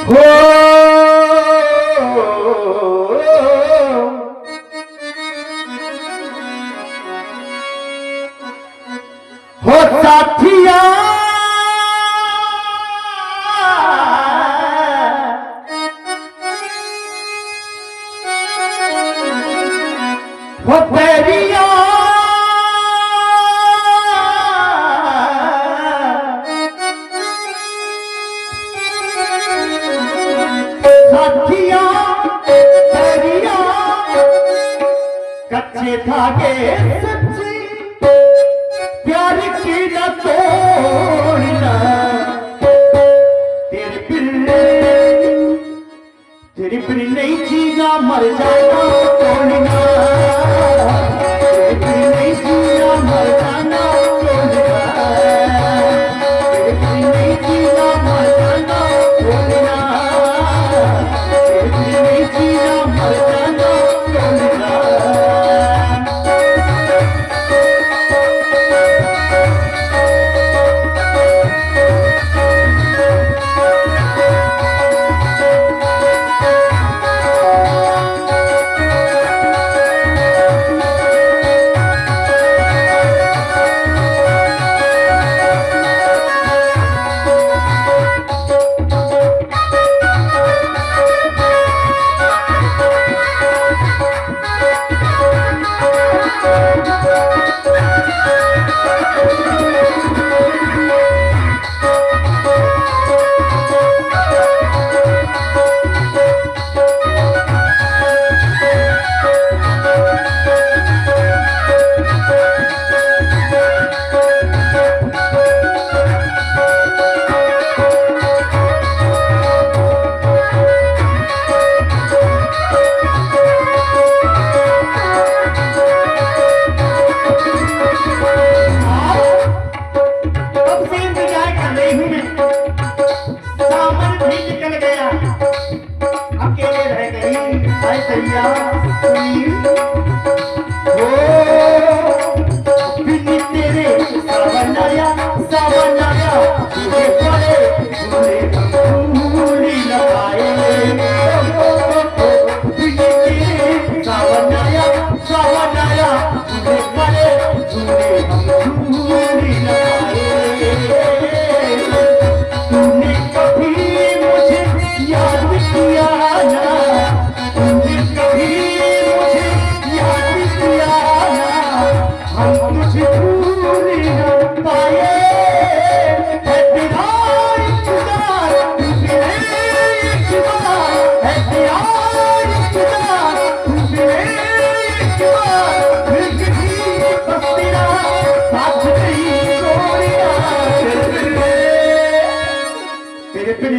हो साथिया हो तेरिया साथिया तेरिया कच्चे धागे सच्ची प्यार की न तोड़ना तेरे बिन नहीं जीना मर जाना तोड़ना तेरे बिन नहीं जीना मर जाना तोड़ना तेरे बिन नहीं जीना मर जाना तोड़ना तेरे बिन नहीं जीना मर जाना तोड़ना।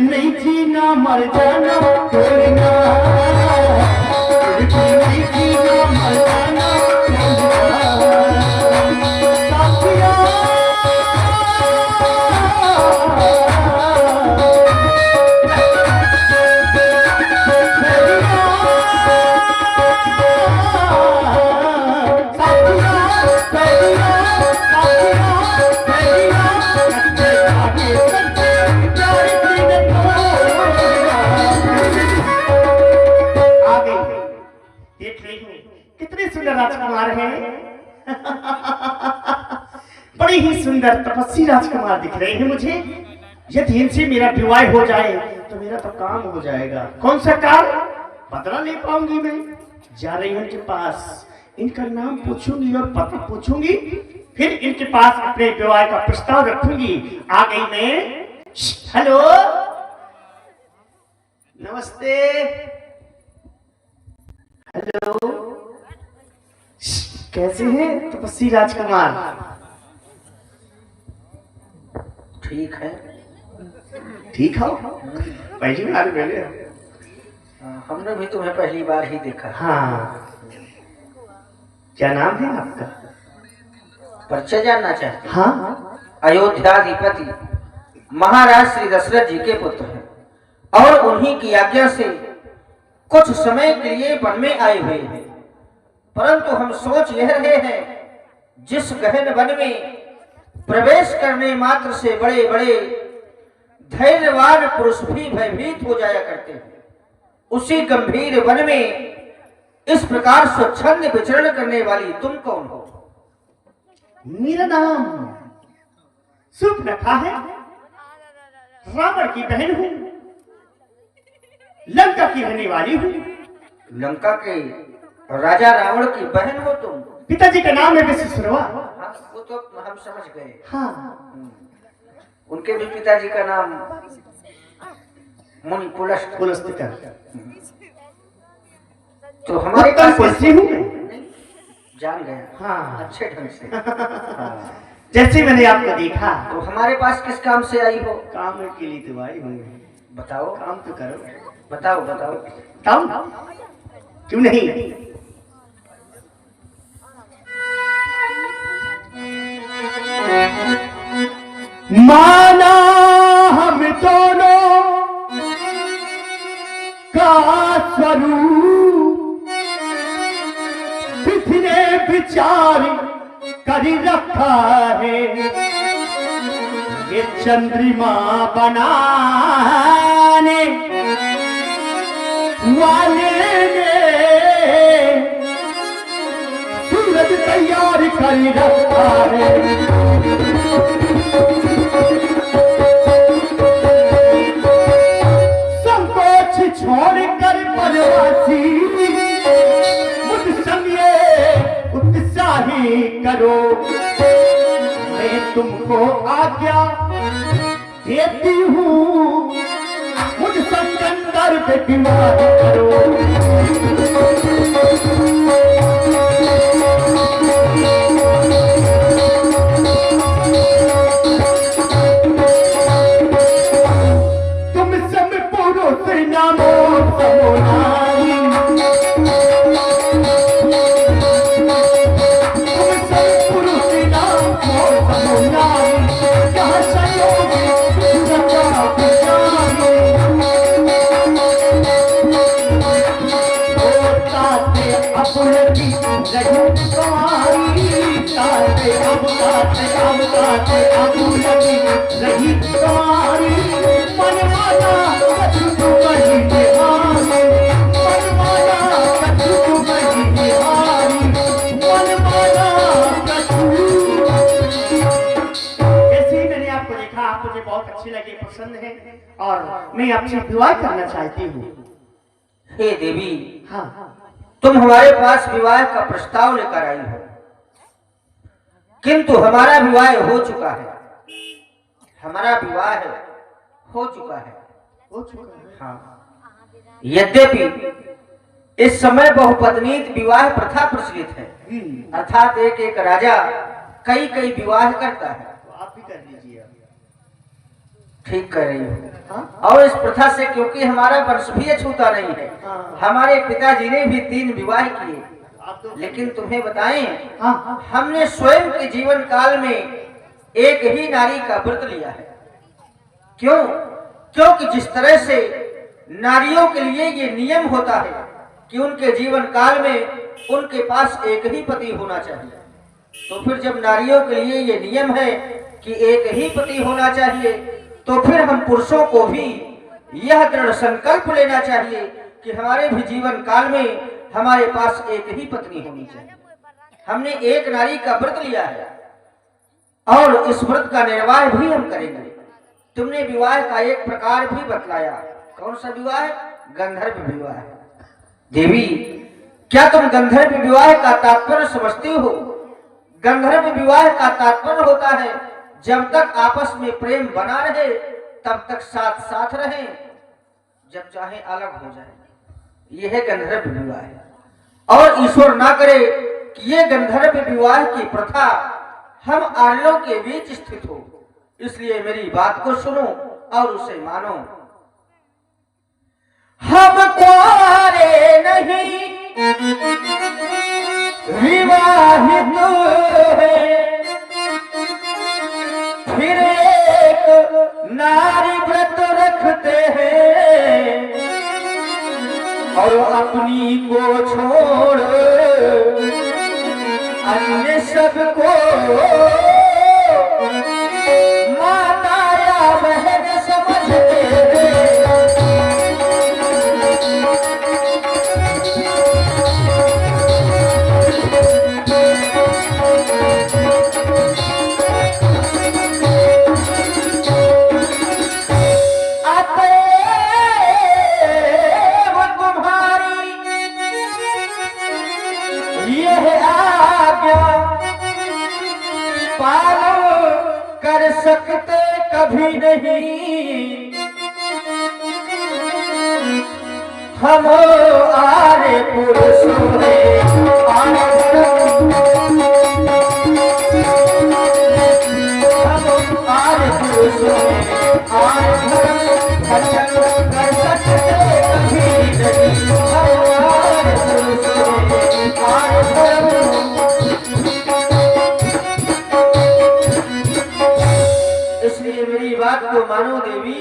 नहीं जीना मर जाना तोड़ना तेरे बिन नहीं जीना मर जाना साथिया कितने सुंदर राजकुमार हैं। बड़े ही सुंदर तपस्वी राजकुमार दिख रहे हैं मुझे। यदि इनसे मेरा विवाह हो जाए तो मेरा तो काम हो जाएगा। कौन सा काम? बदला ले पाऊंगी मैं। जा रही हूँ इनके पास, इनका नाम पूछूंगी और पता पूछूंगी, फिर इनके पास अपने विवाह का प्रस्ताव रखूंगी। आ गई मैं। हेलो, नमस्ते। हेलो, कैसे हैं तपस्वी राजकुमार? ठीक है। ठीक हो? पहली बार मिले। हमने भी तुम्हें पहली बार ही देखा। हाँ, क्या नाम है आपका? परिचय जानना चाहते? हाँ। अयोध्याधिपति महाराज श्री दशरथ जी के पुत्र हैं और उन्हीं की आज्ञा से कुछ समय के लिए वन में आए हुए हैं। परंतु हम सोच यह रहे हैं, जिस गहन वन में प्रवेश करने मात्र से बड़े बड़े धैर्यवान पुरुष भी भयभीत हो जाया करते हैं। उसी गंभीर वन में इस प्रकार स्वच्छंद विचरण करने वाली तुम कौन हो? मेरा नाम सुपर्णखा है, रावण की बहन हूँ, लंका की रहने वाली हूँ। लंका के राजा रावण की बहन हो तुम? पिताजी का नाम है विश्वसर्वा। हाँ, वो तो हम समझ गए। हाँ, उनके भी पिताजी का नाम मुनि पुलस्त। पुलस्त्य। तो हमारे उत्तम पास पुत्री हूँ मैं। नहीं, जान गए। हाँ, अच्छे ढंग से। हाँ। जैसे मैंने आपको देखा, तो हमारे पास किस काम से आई हो? काम के लिए तो आई हूँ। बताओ, काम तो करो। बताओ बताओ। बताओ, क्यों नहीं? माना हम दोनों का स्वरूप तिथि ने विचार कर रखा है, ये चंद्रमा बनाने वाले ने सूरज तैयार कर रखा है। संकोच छोड़कर परवासी मुझ संगे उत्साही करो, मैं तुमको आज्ञा देती हूँ, मुझ सिकंदर पे विवाह करो। तुम सब पुरुष नामो समोनाई, तुम सब पुरुष नामो समोनाई, जहाँ संयोग रचा बिचारी, ताते अपने की रही तुम्हारी, ताते अब ताते अपने की रही तुम्हारी, मनमाना कछु तुम्हारी बिहारी, मनमाना कछु तुम्हारी बिहारी, मनमाना कछु। ऐसे ही मैंने आपको देखा, आप मुझे बहुत अच्छी लगी, पसंद है, और मैं आपसे विवाह करना चाहती हूँ। हे देवी, हाँ, तुम हमारे पास विवाह का प्रस्ताव लेकर आई हो, किंतु हमारा विवाह हो चुका है। हमारा विवाह हो चुका है। हो चुका है। हाँ। यद्यपि इस समय बहुपत्नीत विवाह प्रथा प्रचलित है, अर्थात एक एक राजा कई कई विवाह करता है। तो आप भी कर लीजिए। ठीक कह रही हो। हाँ? और इस प्रथा से क्योंकि हमारा वंश भी छूता नहीं है, हाँ। हमारे पिताजी ने भी 3 विवाह किए, आप तो लेकिन तुम्हें बताएं, हाँ, हमने स्वयं के जीवन काल में एक ही नारी का व्रत लिया है। क्यों? क्योंकि जिस तरह से नारियों के लिए ये नियम होता है कि उनके जीवन काल में उनके पास एक ही पति होना चाहिए, तो फिर जब नारियों के लिए ये नियम है कि एक ही पति होना चाहिए, तो फिर हम पुरुषों को भी यह दृढ़ संकल्प लेना चाहिए कि हमारे भी जीवन काल में हमारे पास एक ही पत्नी होनी चाहिए। हमने एक नारी का व्रत लिया है और इस व्रत का निर्वाह भी हम करेंगे। तुमने विवाह का एक प्रकार भी बतलाया, कौन सा विवाह? गंधर्व विवाह। देवी, क्या तुम गंधर्व विवाह का तात्पर्य समझती हो? गंधर्व विवाह का तात्पर्य होता है जब तक आपस में प्रेम बना रहे तब तक साथ साथ रहे, जब चाहे अलग हो जाए। यह है गंधर्व विवाह। और ईश्वर ना करे कि ये गंधर्व विवाह की प्रथा हम आर्यों के बीच स्थित हो, इसलिए मेरी बात को सुनो और उसे मानो। हम कुआरे नहीं विवाहित है, फिर एक नारी व्रत रखते हैं और अपनी को छोड़ अन्य सबको माता या बहन समझ कभी नहीं, हम आरे पुरुषों ने इसलिए मेरी बात को मानो देवी,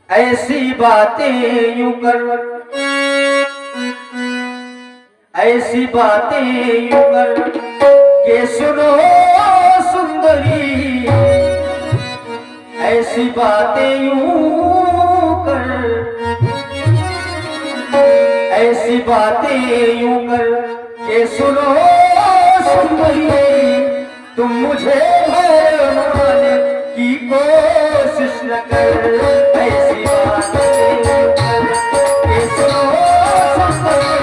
ऐसी बातें यूं कर, ऐसी बातें यूं कर के सुनो सुंदरी, ऐसी बातें यूं कर, ऐसी बातें यूं कर के सुनो सुंदरी, तुम मुझे भरमाने की कोशिश न कर, ऐसी बातें यूं कर के सुनो सुंदरी,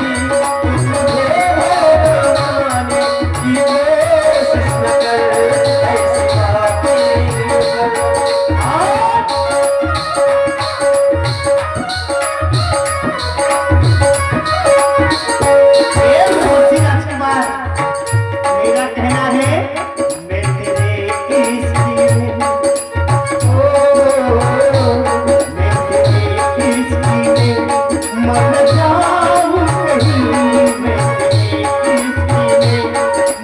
तुम मुझे भरमाने की कोशिश न कर, ऐसी बातें यूं कर। राजकुमार, मेरा कहना है मैं तेरे इश्क में, मैं तेरे इश्क में मर जाऊं कहीं, मैं तेरे इश्क में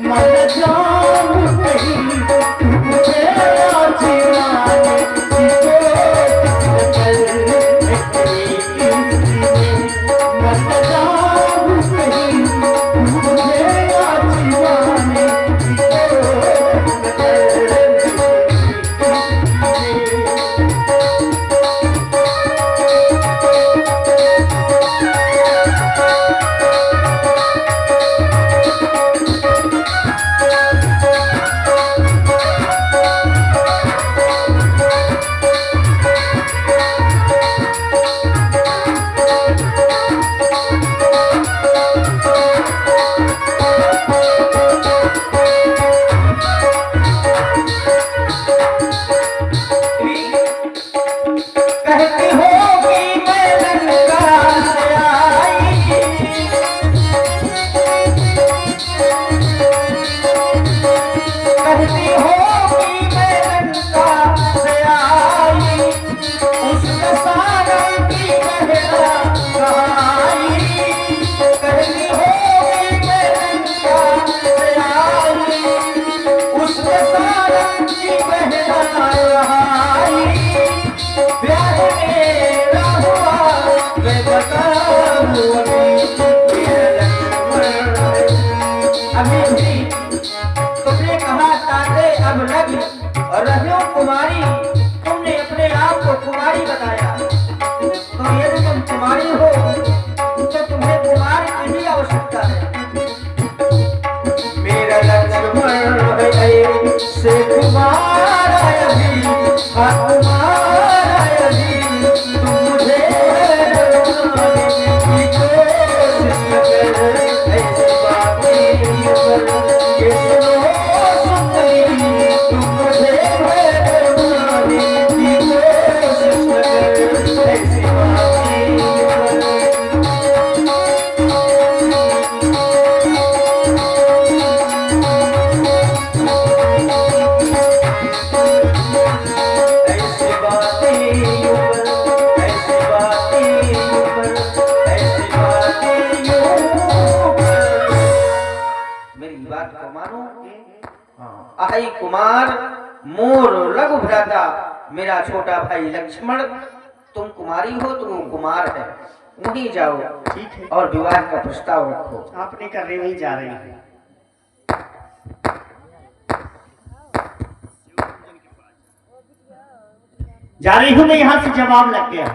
मर जाऊं कहीं, तुझे आज़माने की कोशिश कर, मैं तेरे इश्क में मर जाऊं कहीं, तुझे आज़माने की कोशिश कर। कहती हो कि मैं लंका से आई, कहती हो कि मैं लंका से आई, उसके सारंग की कहना कहाई, कहती हो कि मैं लंका से आई, उसके सारंग की कहना कहाई, प्यार मेरा हुआ मैं बताऊं अभी भी तुमने कहा ताते अब लग और रहियो कुमारी, तुमने अपने आप को कुमारी बताया, तो यदि तुम कुमारी हो तो तुम्हें कुमार की भी आवश्यकता है। मेरा लक्ष्मण है से कुमार अभी, हाँ कुमार अभी, तुम मुझे की कोशिश कर, ऐसी बातें कर के सुनो सुंदरी, तुम मुझे भरमाने की कोशिश कर, ऐसी बातें कर। ऐसी बातें यूं कर, ऐसी बातें यूं कर, ऐसी बातें यूं कर। मेरी बात को मानो। आई कुमार मोर लघु भ्राता, मेरा छोटा भाई लक्ष्मण, तुम कुमारी हो तो वो कुमार है, वहीं जाओ ठीक है, और विवाह का प्रस्ताव रखो। आपने कर रहे वही जा रही है। जा रही हूं मैं, यहां से जवाब लग गया।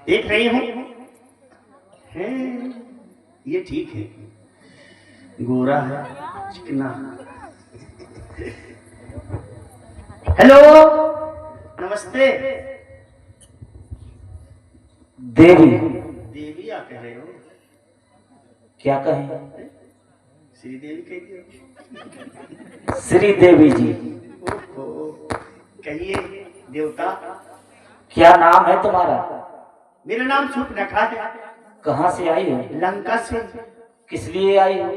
देख रही हूं ये ठीक है, गोरा है, चिकना। हेलो, नमस्ते। देवी। देवी आप कह रहे हो? क्या कहें? श्री देवी कह दियो। श्री देवी जी। कहिए देवता। क्या नाम है तुम्हारा? मेरा नाम सूर्पनखा है। कहाँ से आई हो? लंका से। किस लिए आई हो?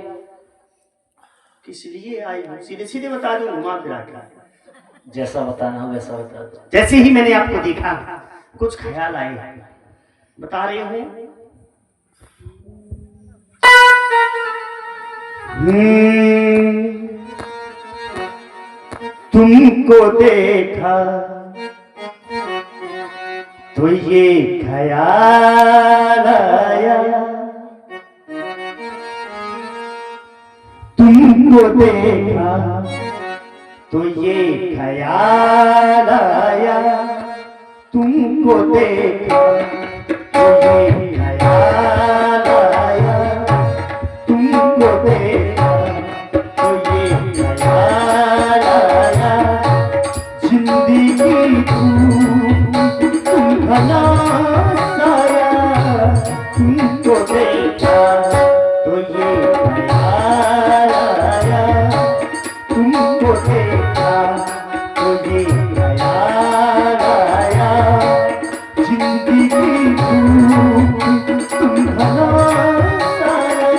किस लिए आई हूँ सीधे सीधे बता दूं, घुमा फिरा के। जैसा बताना हो वैसा बता दो। जैसे ही मैंने आपको देखा कुछ ख्याल आए, बता रही हूँ। तुमको देखा तो ये ख्याल आया, तुमको देखा तो ये ख्याल आया, तुमको देखा तो ये ख्याल आया, तुमको देखा तो ये ख्याल आया, जिंदगी तुम भला साया, तुमको देखा तो ये ख्याल आया, तुमको देखा तो ये ख्याल आया, जिंदगी तुम भला साया।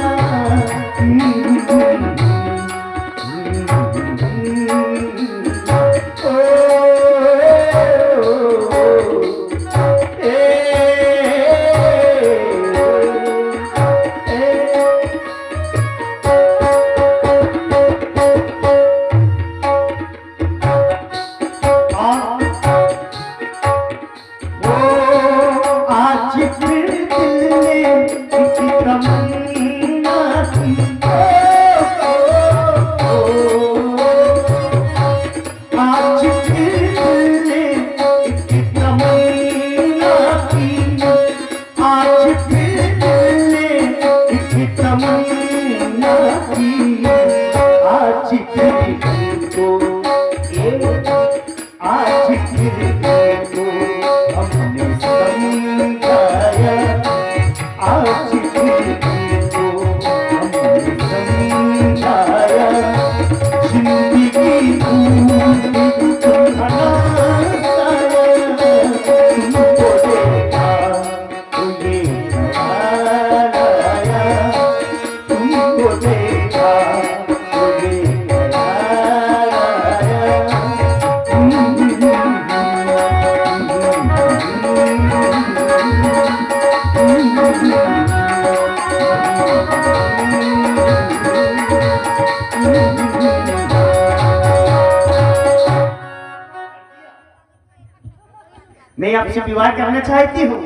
मैं आपसे विवाह करना चाहती हूँ।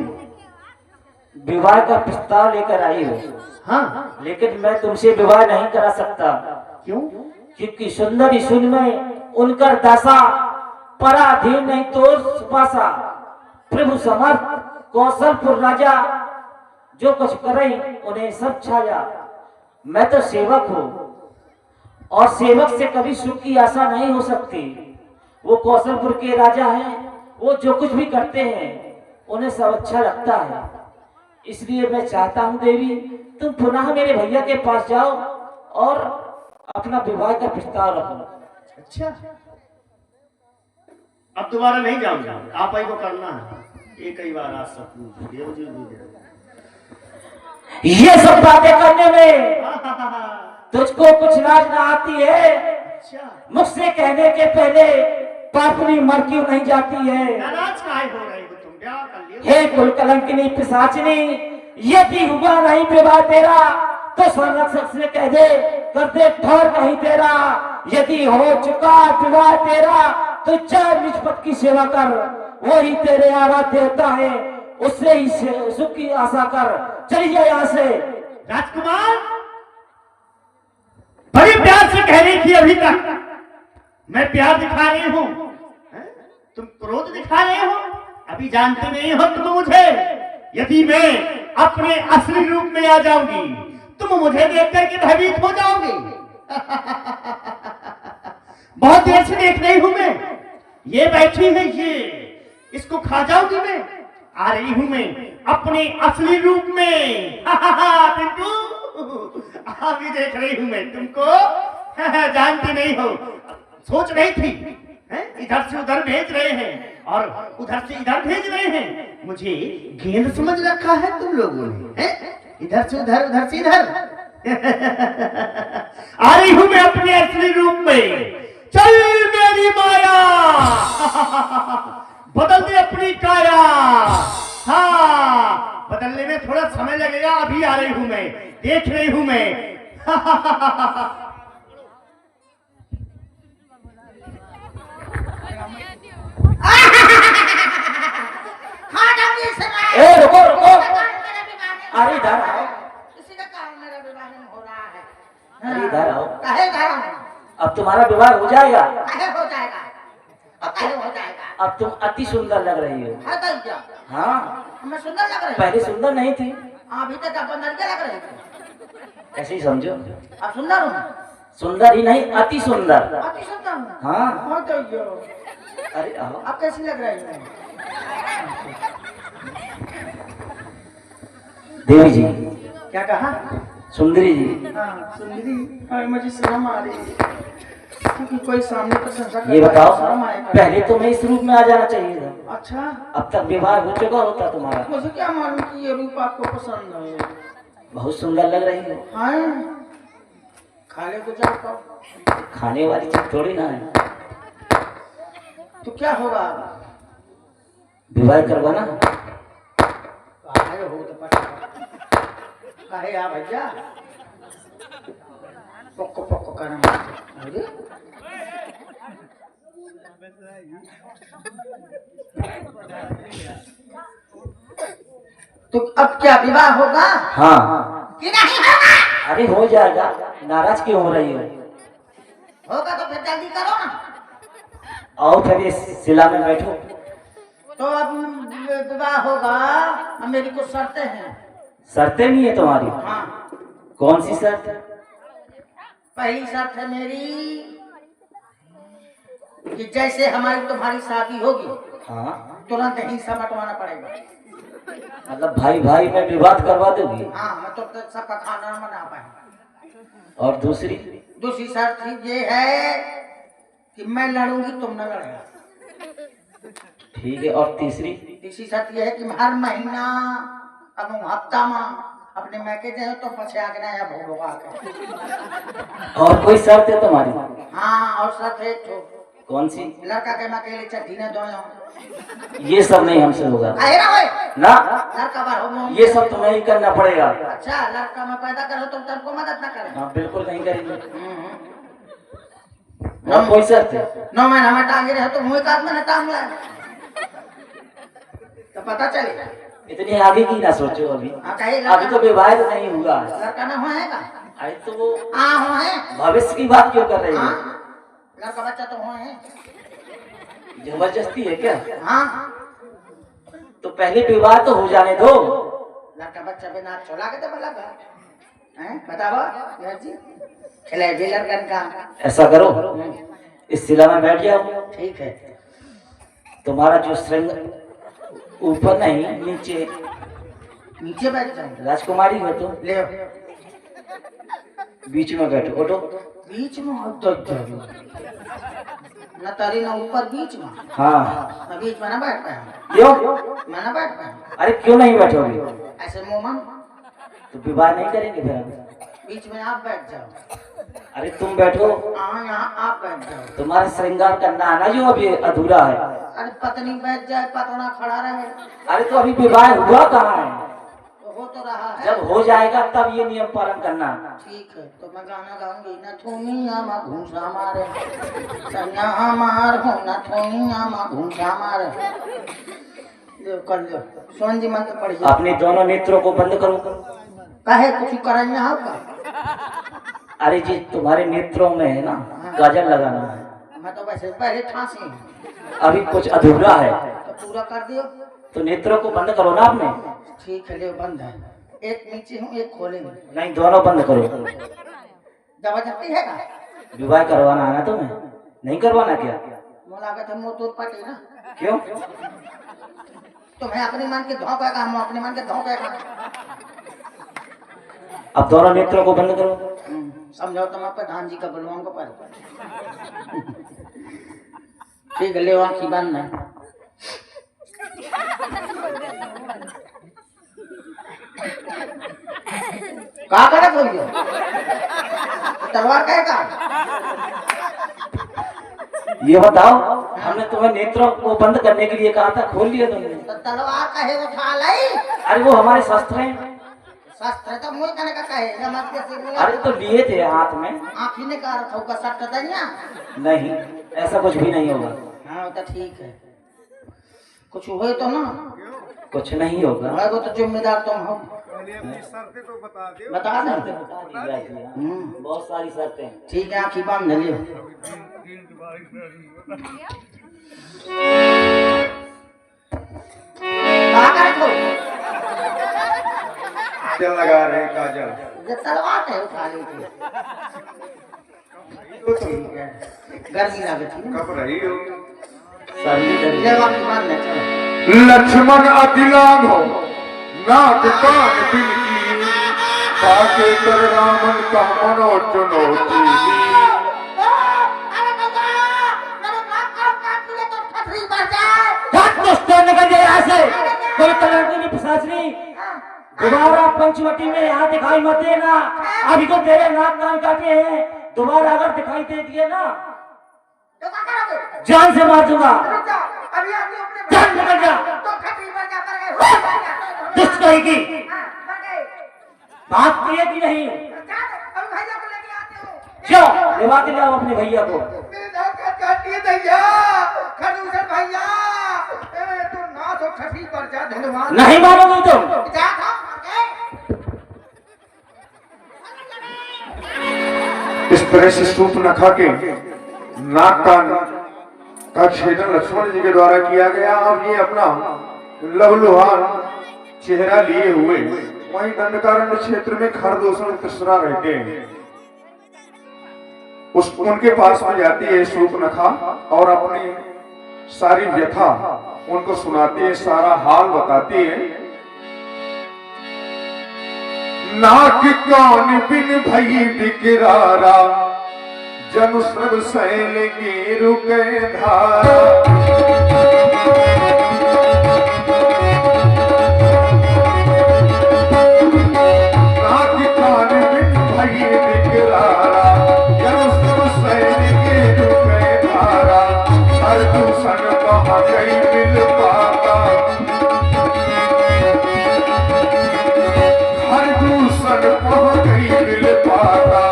विवाह का प्रस्ताव लेकर आई हो? हाँ। लेकिन मैं तुमसे विवाह नहीं करा सकता। क्यों? क्योंकि सुंदर सुन में उनकर दशा, पराधीन नहीं तो सुपासा, प्रभु समर्थ कौशलपुर राजा, जो कुछ करे उन्हें सब छाया। मैं तो सेवक हूँ और सेवक से कभी सुख की आशा नहीं हो सकती। वो कौशलपुर के राजा हैं, वो जो कुछ भी करते हैं उन्हें सब अच्छा लगता है। इसलिए मैं चाहता हूँ देवी, तुम पुनः मेरे भैया के पास जाओ और अपना विवाह का प्रस्ताव रखो। अच्छा, अब दोबारा नहीं जाऊंगा, आप ही को करना है। एक ही बार आज सब ये सब बातें करने में तुझको कुछ लाज ना आती है? अच्छा, मुझसे कहने के पहले पापनी मर क्यों नहीं जाती है? नाराज काहे हो रही हो तुम? ब्याह कर लियो। हे कुल कलंकिनी पिशाचिनी, यदि हुआ नहीं विवाह तेरा तो संरक्षक से कह दे, कर दे ठहर नहीं तेरा। यदि हो चुका विवाह तेरा तो चार निष्पत की सेवा कर, वही तेरे आराध्य देवता है, उससे ही सुख की आशा कर। चलिए यहाँ से। राजकुमार, बड़े प्यार से कह रही थी अभी तक मैं प्यार दिखा रही हूँ, तुम क्रोध दिखा रहे हो। अभी जानते नहीं हो तुम मुझे। यदि मैं अपने असली रूप में आ जाऊंगी तुम मुझे देख करके भयभीत हो जाओगे। बहुत देर से देख रही हूं मैं, ये बैठी है, ये इसको खा जाऊंगी मैं। आ रही हूं मैं अपने असली रूप में। पिंटू, अभी देख रही हूं मैं तुमको। जानती नहीं हो, सोच रही थी हैं? इधर से उधर भेज रहे हैं और उधर से इधर भेज रहे हैं। मुझे गेंद समझ रखा है तुम लोगों ने, हैं? इधर से उधर से इधर। आ रही हूं मैं अपने असली रूप में। चल मेरी माया, बदल दे अपनी काया। हाँ, बदलने में थोड़ा समय लगेगा, अभी आ रही हूं मैं, देख रही हूं मैं। ए रुको रुको, अरे इधर आओ, इसी का कारण मेरा विवाह नहीं हो रहा है। अरे इधर आओ। काहे इधर? अब तुम्हारा विवाह हो जाएगा। काहे हो जाएगा? काहे हो जाएगा? अब तुम अति सुंदर लग रही हो। है तो क्या? हाँ, मैं सुंदर लग रही हूँ? पहले सुंदर नहीं थी, अभी तक आप नलके लग रहे थे। ऐसे ही समझो। अब सुंदर हूँ? सुंदर ही नहीं, अति सुंदर। अति सुंदर हूँ? हाँ। हो तो यो। अरे आओ। आप कैसी लग रही है? देवी जी, क्या कहा? सुंदरी जी। हाँ, सुंदरी। हाँ, मुझे शर्म आ रही है क्योंकि कोई सामने प्रशंसा कर ये रहा है, बताओ, शर्म आएगा। पहले तुम्हें इस रूप में आ जाना चाहिए था। अच्छा, अब तक विवाह हो चुका होता तुम्हारा। मुझे क्या मालूम कि ये रूप आपको पसंद है। बहुत सुंदर लग रही हो। हाँ, खा ले तो जाओ। खाने वाली चीज थोड़ी ना है। तो क्या होगा? विवाह करवाना। काहे हो तो पता काहे आ भैया पक्को पक्को करना। अरे तो अब क्या विवाह होगा? हाँ। कि नहीं होगा? अरे हो जाएगा, नाराज क्यों हो रही हो? होगा तो फिर जल्दी करो ना। आओ फिर इस शिला में बैठो। तो अब विवाह होगा, अब मेरी कुछ शर्तें हैं। शर्तें नहीं है तुम्हारी? हाँ। कौन सी शर्त? पहली शर्त है मेरी कि जैसे हमारी तुम्हारी शादी होगी, हाँ, तुरंत हिस्सा बंटवाना पड़ेगा। मतलब भाई भाई में विवाद करवा दोगी? हाँ, मैं तो सबका खाना बना पाए। और दूसरी? दूसरी शर्त ये है कि मैं लड़ूंगी, तुम न लड़ेगा। ठीक है। और तीसरी? तीसरी शर्त ये है कि हर महीना अब हफ्ता में अपने मैके जाए तो पछे आगना या भोगा के। और कोई शर्त है तुम्हारी? हाँ, और शर्त है तो कौन सी? लड़का के मैं अकेले चट्टी न दो। ये सब नहीं हमसे होगा ना। लड़का बार हो ये सब तुम्हें ही करना पड़ेगा। अच्छा, लड़का मैं पैदा करो तो तुमको मदद न करे। हाँ, बिल्कुल नहीं करेंगे। और कोई शर्त है? 9 महीना में टांगे रहे तो मुँह काट में टांग लाए तो पता चलेगा। इतनी आगे की ना सोचो अभी। हाँ, कहीं अभी तो विवाह तो नहीं हुआ है। लड़का न होएगा। अरे तो वो हाँ, हो है। भविष्य की बात क्यों कर रही है? हाँ, लड़का बच्चा तो हो है। जबरदस्ती है क्या? हाँ, तो पहले विवाह तो हो जाने दो। लड़का बच्चा बिना छोला के तो लगा हैं? बताओ यार जी, खिलाए भी लड़कन का। ऐसा करो, इस शिला में बैठ जाओ। ठीक है। तुम्हारा जो श्रृंग ऊपर नहीं नीचे, नीचे बैठ जाओ। राजकुमारी हो तो ले बीच में बैठो। उठो। बीच में न तारी न ऊपर, बीच में। हाँ। मैं बीच में ना बैठ पाया। क्यों? मैं ना बैठ पाया। अरे क्यों नहीं बैठोगे? ऐसे मुंह में तो विवाह नहीं करेंगे फिर हम। बीच में आप बैठ जाओ। अरे तुम बैठो। हाँ, यहाँ आप बैठ जाओ। तुम्हारा श्रृंगार करना है ना जो अभी अधूरा है। अरे पत्नी बैठ जाए, पतोना खड़ा रहे। अरे तो अभी विवाह हुआ कहाँ है? तो हो तो रहा है। जब हो जाएगा तब ये नियम पालन करना। ठीक है, तो मैं गाना गाऊंगी। न थोनिया मा घूसा मारे सन्या हमार हो, न थोनिया मा घूसा मारे। लो कर लो। सोन जी मंत्र पढ़िए। अपने दोनों नेत्रों को बंद करो। काहे कुछ करेंगे आपका? अरे जी, तुम्हारे नेत्रों में है ना काजल लगाना है। मैं तो वैसे पहले ठांसी हूँ। अभी कुछ अधूरा है तो पूरा कर दियो। तो नेत्रों को बंद करो ना आपने। ठीक है, ले बंद है। एक नीचे हूँ, एक खोलेंगे। नहीं, दोनों बंद करो। जबरदस्ती है का? विवाह करवाना है ना तुम्हें? नहीं करवाना क्या? मुलाकात है मोतूर पटे ना। क्यों? तुम्हें अपनी मन के धोखा का, हम अपने मन के धोखा का। अब दोनों नेत्रों को बंद करो। समझाओ, तुम आप प्रधान जी का बुलवाऊंगा पर। ठीक है, ले आँखी बंद है। का करत हो गया? तलवार का है का? ये बताओ, हमने तुम्हें नेत्रों को बंद करने के लिए कहा था, खोल लिया तुमने। तो तलवार का है उठा लाई। अरे वो हमारे शस्त्र हैं। शस्त्र तो मुझे कहने का कहे जमात के सिर में। अरे तो लिए थे हाथ में। आँखी ने कहा था उसका शस्त्र दनिया। नहीं, ऐसा कुछ भी नहीं होगा। हाँ तो ठीक है, कुछ हुए तो ना? कुछ नहीं होगा। मैं तो जिम्मेदार तुम हो। बता दे। बता दी जाएगी, हाँ। बहुत सारी शर्तें हैं। ठीक है, आँखी बांध लियो। काजल लगा रहे काजल। ये तलवार है उठा ली थी। तो तुम ठीक है, गर्मी लगी थी ना। कब रही हो? सर्दी लगी। ले आँखी बांध ले, चलो। लक्ष्मण अतिलांग हो नाक कान बिनकी बाके कर रामन का मनो चुनौती दी। निकल जाए यहाँ से। कोई तलवार नहीं पिशाचनी। दोबारा पंचवटी में यहाँ दिखाई मत देना। अभी तो तेरे नाक कान काटे हैं, दोबारा अगर दिखाई दे दिए ना जान से मार दूंगा। जान निकल जा। दुष्ट कहेगी बात प्रिय की नहीं। क्यों लेवा के लाओ अपने भैया को। नहीं मानोगे तुम। इस तरह से सूप न खा के नाक कान का छेदन लक्ष्मण जी के द्वारा किया गया। अब ये अपना लहूलुहान चेहरा लिए हुए वहीं दंडकारण्य क्षेत्र में खरदूषण तीसरा रहते हैं। उस उनके पास में जाती है सूर्पनखा और अपनी सारी व्यथा उनको सुनाती है, सारा हाल बताती है। नाक कान बिन भई बिकरारा जनु सब सैल के रुके धारा। नाक कान बिन भई बिकरारा जनु सब सैल के रुके धारा। हर दूषण कहाँ गई मिल पाता, हर दूषण कहाँ गई मिल पाता,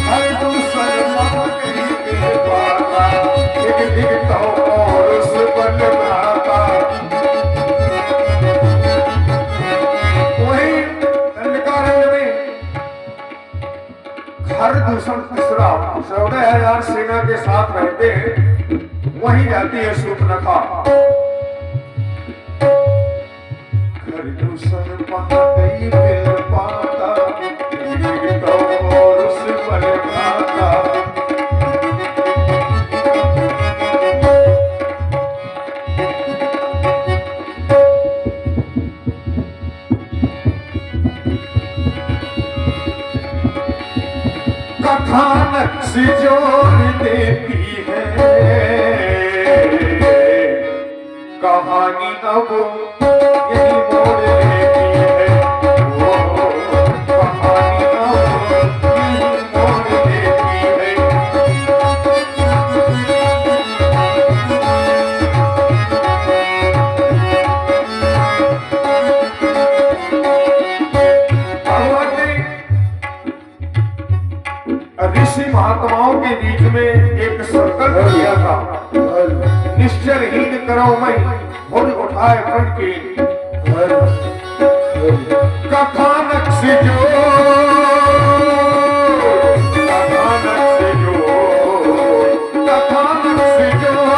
हर दूषण कहाँ गई मिल पाता। दिख दिख तो और उस बन बनाता। वही दंडकारण्य में हर दूषण तीसरा 14,000 सेना के साथ रहते हैं। वहीं जाती है सूर्पनखा। घर दूषण कहाँ गई मिल पाता, दिख तो और उस बन बनाता। कथानक से जोड़ देती है कहानी, अब यही मोड़ लेती है। वो कहानी अब यही मोड़ लेती है। ऋषि महात्माओं के बीच में एक संकल्प किया था, निश्चरहीन करो मैं भुज उठाए फट के। कथानक से जो